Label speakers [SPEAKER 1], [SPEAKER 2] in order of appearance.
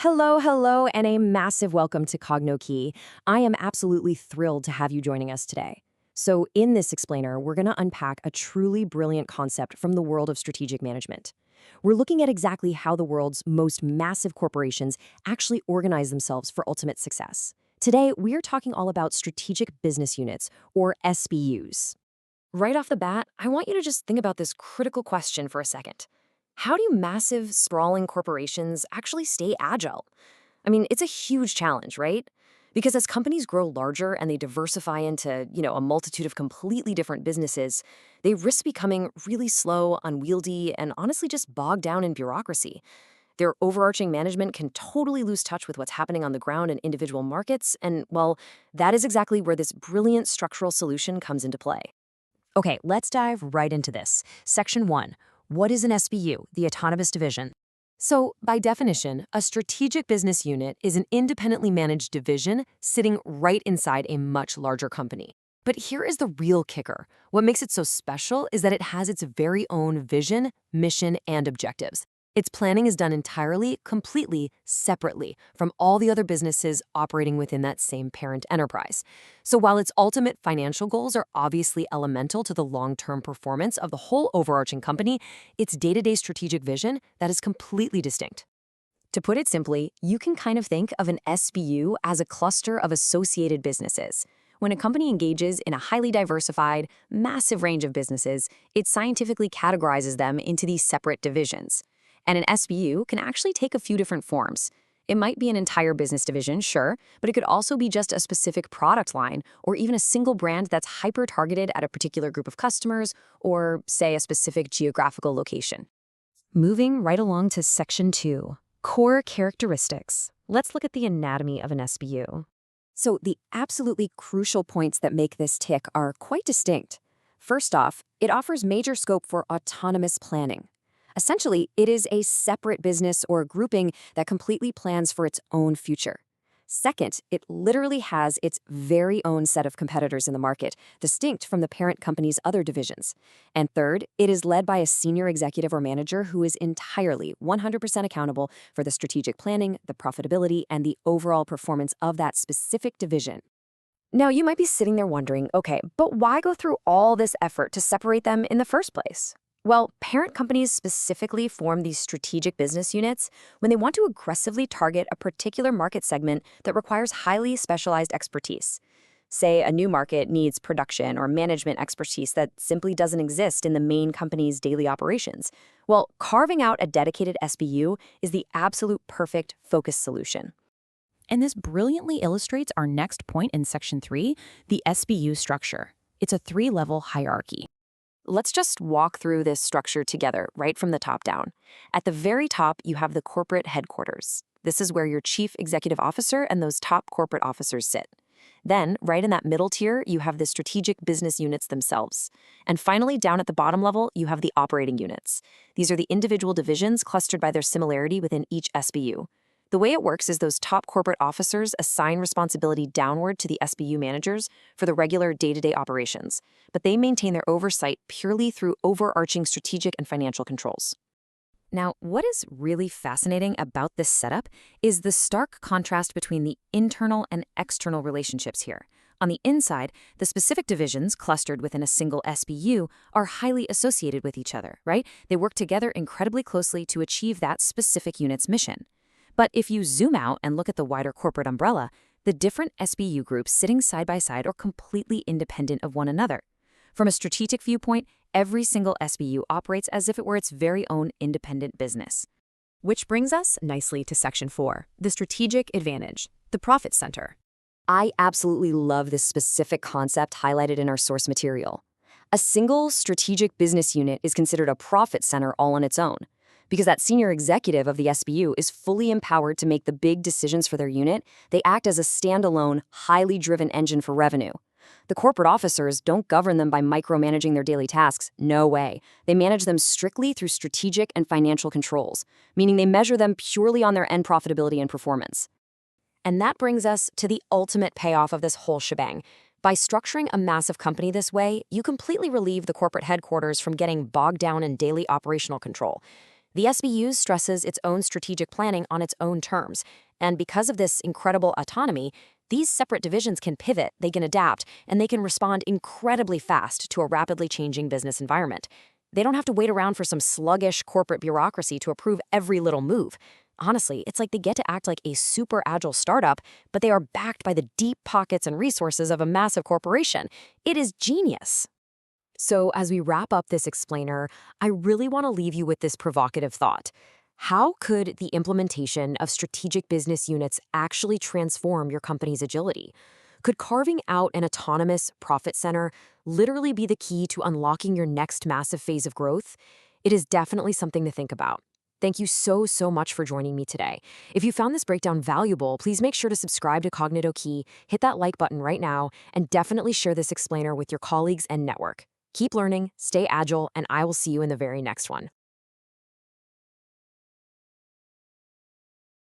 [SPEAKER 1] Hello, and a massive welcome to KognitoKey. I am absolutely thrilled to have you joining us today. So in this explainer, we're going to unpack a truly brilliant concept from the world of strategic management. We're looking at exactly how the world's most massive corporations actually organize themselves for ultimate success. Today, we are talking all about strategic business units, or SBUs. Right off the bat, I want you to just think about this critical question for a second. How do massive, sprawling corporations actually stay agile? I mean, it's a huge challenge, right? Because as companies grow larger and they diversify into, a multitude of completely different businesses, they risk becoming really slow, unwieldy, and honestly just bogged down in bureaucracy. Their overarching management can totally lose touch with what's happening on the ground in individual markets, and, well, that is exactly where this brilliant structural solution comes into play. Okay, let's dive right into this. Section 1. What is an SBU, the autonomous division? So, by definition, a strategic business unit is an independently managed division sitting right inside a much larger company. But here is the real kicker. What makes it so special is that it has its very own vision, mission, and objectives. Its planning is done entirely, completely, separately from all the other businesses operating within that same parent enterprise. So while its ultimate financial goals are obviously elemental to the long-term performance of the whole overarching company, its day-to-day strategic vision, that is completely distinct. To put it simply, you can kind of think of an SBU as a cluster of associated businesses. When a company engages in a highly diversified, massive range of businesses, it scientifically categorizes them into these separate divisions. And an SBU can actually take a few different forms. It might be an entire business division, sure, but it could also be just a specific product line or even a single brand that's hyper-targeted at a particular group of customers or, say, a specific geographical location. Moving right along to Section 2, core characteristics. Let's look at the anatomy of an SBU. So the absolutely crucial points that make this tick are quite distinct. First off, it offers major scope for autonomous planning. Essentially, it is a separate business or grouping that completely plans for its own future. Second, it literally has its very own set of competitors in the market, distinct from the parent company's other divisions. And third, it is led by a senior executive or manager who is entirely 100% accountable for the strategic planning, the profitability, and the overall performance of that specific division. Now, you might be sitting there wondering, okay, but why go through all this effort to separate them in the first place? Well, parent companies specifically form these strategic business units when they want to aggressively target a particular market segment that requires highly specialized expertise. Say a new market needs production or management expertise that simply doesn't exist in the main company's daily operations. Well, carving out a dedicated SBU is the absolute perfect focus solution.
[SPEAKER 2] And this brilliantly illustrates our next point in Section 3, the SBU structure. It's a 3-level hierarchy.
[SPEAKER 1] Let's just walk through this structure together, right from the top down. At the very top, you have the corporate headquarters. This is where your chief executive officer and those top corporate officers sit. Then, right in that middle tier, you have the strategic business units themselves. And finally, down at the bottom level, you have the operating units. These are the individual divisions clustered by their similarity within each SBU. The way it works is those top corporate officers assign responsibility downward to the SBU managers for the regular day-to-day operations, but they maintain their oversight purely through overarching strategic and financial controls. Now, what is really fascinating about this setup is the stark contrast between the internal and external relationships here. On the inside, the specific divisions clustered within a single SBU are highly associated with each other, right? They work together incredibly closely to achieve that specific unit's mission. But if you zoom out and look at the wider corporate umbrella, the different SBU groups sitting side by side are completely independent of one another. From a strategic viewpoint, every single SBU operates as if it were its very own independent business. Which brings us nicely to Section 4, the strategic advantage, the profit center. I absolutely love this specific concept highlighted in our source material. A single strategic business unit is considered a profit center all on its own, because that senior executive of the SBU is fully empowered to make the big decisions for their unit. They act as a standalone, highly driven engine for revenue. The corporate officers don't govern them by micromanaging their daily tasks. No way. They manage them strictly through strategic and financial controls, meaning they measure them purely on their end profitability and performance. And that brings us to the ultimate payoff of this whole shebang. By structuring a massive company this way, you completely relieve the corporate headquarters from getting bogged down in daily operational control. The SBU stresses its own strategic planning on its own terms, and because of this incredible autonomy, these separate divisions can pivot, they can adapt, and they can respond incredibly fast to a rapidly changing business environment. They don't have to wait around for some sluggish corporate bureaucracy to approve every little move. Honestly, it's like they get to act like a super agile startup, but they are backed by the deep pockets and resources of a massive corporation. It is genius. So, as we wrap up this explainer, I really want to leave you with this provocative thought. How could the implementation of strategic business units actually transform your company's agility? Could carving out an autonomous profit center literally be the key to unlocking your next massive phase of growth? It is definitely something to think about. Thank you so much for joining me today. If you found this breakdown valuable, please make sure to subscribe to KognitoKey, hit that like button right now, and definitely share this explainer with your colleagues and network. Keep learning, stay agile, and I will see you in the very next one.